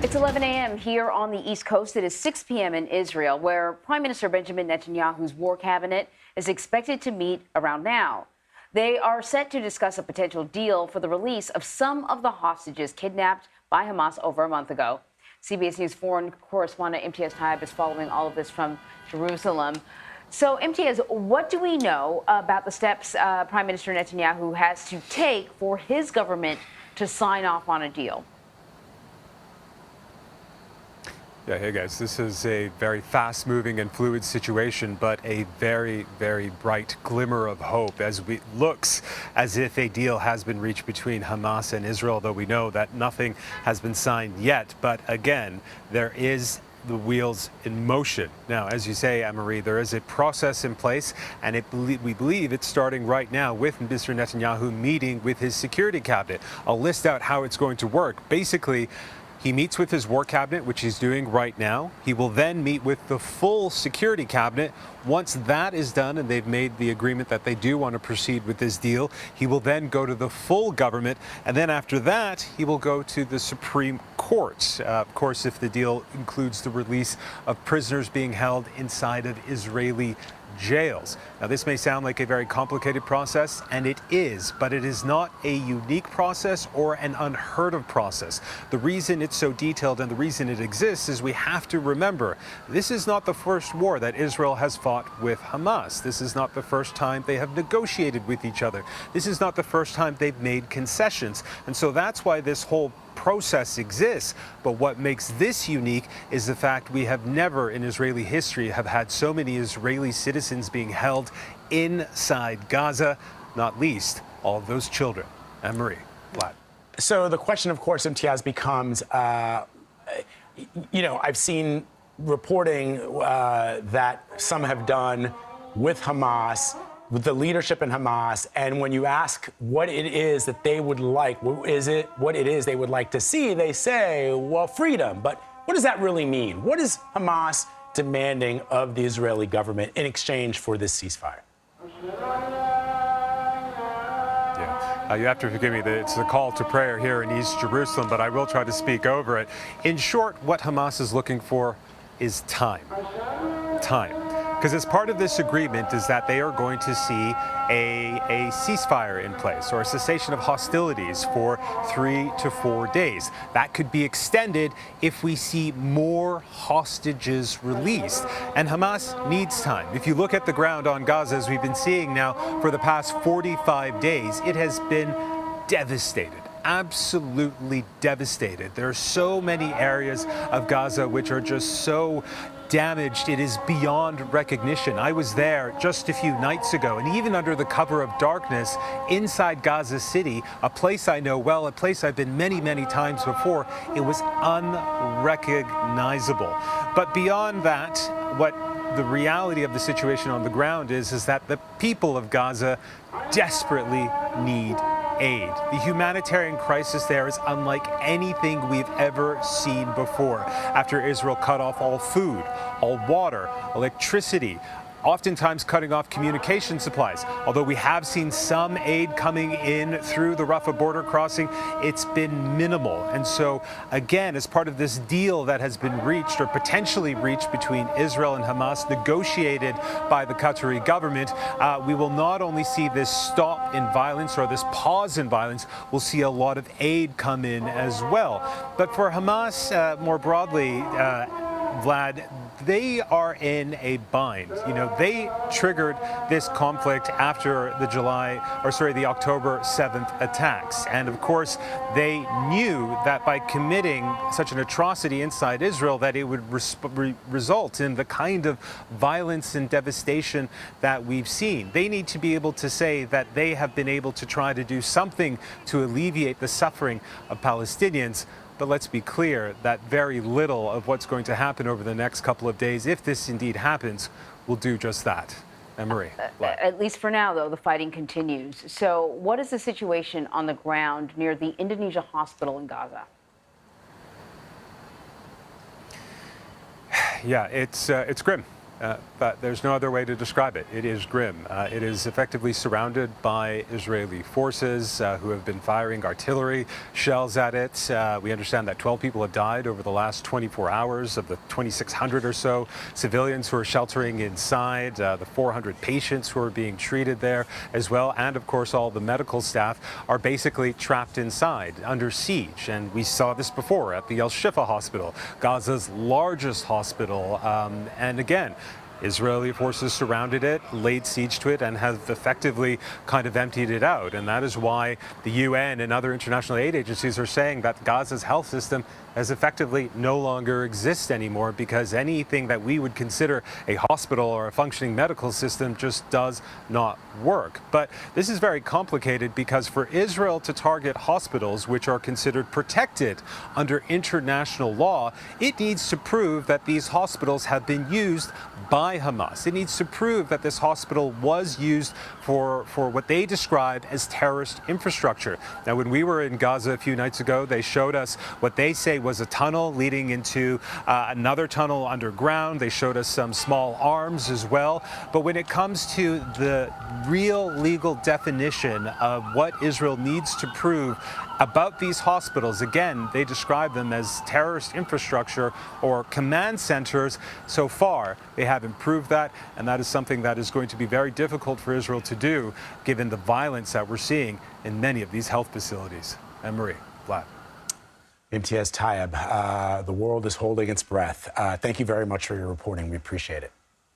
It's 11 a.m. here on the East Coast. It is 6 p.m. in Israel, where Prime Minister Benjamin Netanyahu's war cabinet is expected to meet around now. They are set to discuss a potential deal for the release of some of the hostages kidnapped by Hamas over a month ago. CBS News foreign correspondent Imtiaz Tyab is following all of this from Jerusalem. So, Imtiaz, what do we know about the steps Prime Minister Netanyahu has to take for his government to sign off on a deal? Yeah, hey guys, this is a very fast-moving and fluid situation, but a very, very bright glimmer of hope as it looks as if a deal has been reached between Hamas and Israel, though we know that nothing has been signed yet. But again, there is the wheels in motion. Now, as you say, Anne-Marie, there is a process in place, and we believe it's starting right now with Mr. Netanyahu meeting with his security cabinet. I'll list out how it's going to work. Basically, he meets with his war cabinet, which he's doing right now. He will then meet with the full security cabinet. Once that is done and they've made the agreement that they do want to proceed with this deal, he will then go to the full government. And then after that, he will go to the Supreme Court. Of course, if the deal includes the release of prisoners being held inside of Israeli jails. Now, this may sound like a very complicated process, and it is, but it is not a unique process or an unheard of process. The reason it's so detailed and the reason it exists is we have to remember this is not the first war that Israel has fought with Hamas. This is not the first time they have negotiated with each other. This is not the first time they've made concessions. And so that's why this whole process exists. But what makes this unique is the fact we have never in Israeli history have had so many Israeli citizens being held inside Gaza, not least all of those children. Anne-Marie, Vlad. So the question, of course, Imtiaz, becomes, I've seen reporting that some have done with Hamas, with the leadership in Hamas, and when you ask what it is that they would like, what it is they would like to see, they say, well, freedom. But what does that really mean? What is Hamas demanding of the Israeli government in exchange for this ceasefire? Yeah, you have to forgive me, it's a call to prayer here in East Jerusalem, but I will try to speak over it. In short, what Hamas is looking for is time. Time. Because as part of this agreement is that they are going to see a ceasefire in place or a cessation of hostilities for 3 to 4 days. That could be extended if we see more hostages released. And Hamas needs time. If you look at the ground on Gaza, as we've been seeing now for the past 45 days, it has been devastated. Absolutely devastated. There are so many areas of Gaza which are just so damaged, it is beyond recognition. I was there just a few nights ago, and even under the cover of darkness inside Gaza City, a place I know well, a place I've been many, many times before, it was unrecognizable. But beyond that, what the reality of the situation on the ground is that the people of Gaza desperately need aid. The humanitarian crisis there is unlike anything we've ever seen before. After Israel cut off all food, all water, electricity, oftentimes cutting off communication supplies. Although we have seen some aid coming in through the Rafah border crossing, it's been minimal. And so, again, as part of this deal that has been reached or potentially reached between Israel and Hamas, negotiated by the Qatari government, we will not only see this stop in violence or this pause in violence, we'll see a lot of aid come in as well. But for Hamas, more broadly, Vlad, they are in a bind. You know, they triggered this conflict after the October 7th attacks. And of course, they knew that by committing such an atrocity inside Israel, that it would result in the kind of violence and devastation that we've seen. They need to be able to say that they have been able to try to do something to alleviate the suffering of Palestinians. But let's be clear that very little of what's going to happen over the next couple of days, if this indeed happens, will do just that. Anne-Marie. At least for now, though, the fighting continues. So what is the situation on the ground near the Indonesia hospital in Gaza? Yeah, it's grim. But there's no other way to describe it. It is grim. It is effectively surrounded by Israeli forces who have been firing artillery shells at it. We understand that 12 people have died over the last 24 hours of the 2,600 or so civilians who are sheltering inside, the 400 patients who are being treated there as well, and of course all the medical staff are basically trapped inside under siege. And we saw this before at the Al-Shifa hospital, Gaza's largest hospital. And again, Israeli forces surrounded it, laid siege to it, and have effectively kind of emptied it out. And that is why the UN and other international aid agencies are saying that Gaza's health system has effectively no longer exist anymore, because anything that we would consider a hospital or a functioning medical system just does not work. But this is very complicated, because for Israel to target hospitals which are considered protected under international law, it needs to prove that these hospitals have been used by Hamas. It needs to prove that this hospital was used for what they describe as terrorist infrastructure. Now, when we were in Gaza a few nights ago, they showed us what they say was a tunnel leading into another tunnel underground. They showed us some small arms as well. But when it comes to the real legal definition of what Israel needs to prove about these hospitals, again, they describe them as terrorist infrastructure or command centers. So far, they haven't proved that, and that is something that is going to be very difficult for Israel to do, given the violence that we're seeing in many of these health facilities. Anne-Marie, Vlad. Imtiaz Tyab, the world is holding its breath. Thank you very much for your reporting. We appreciate it.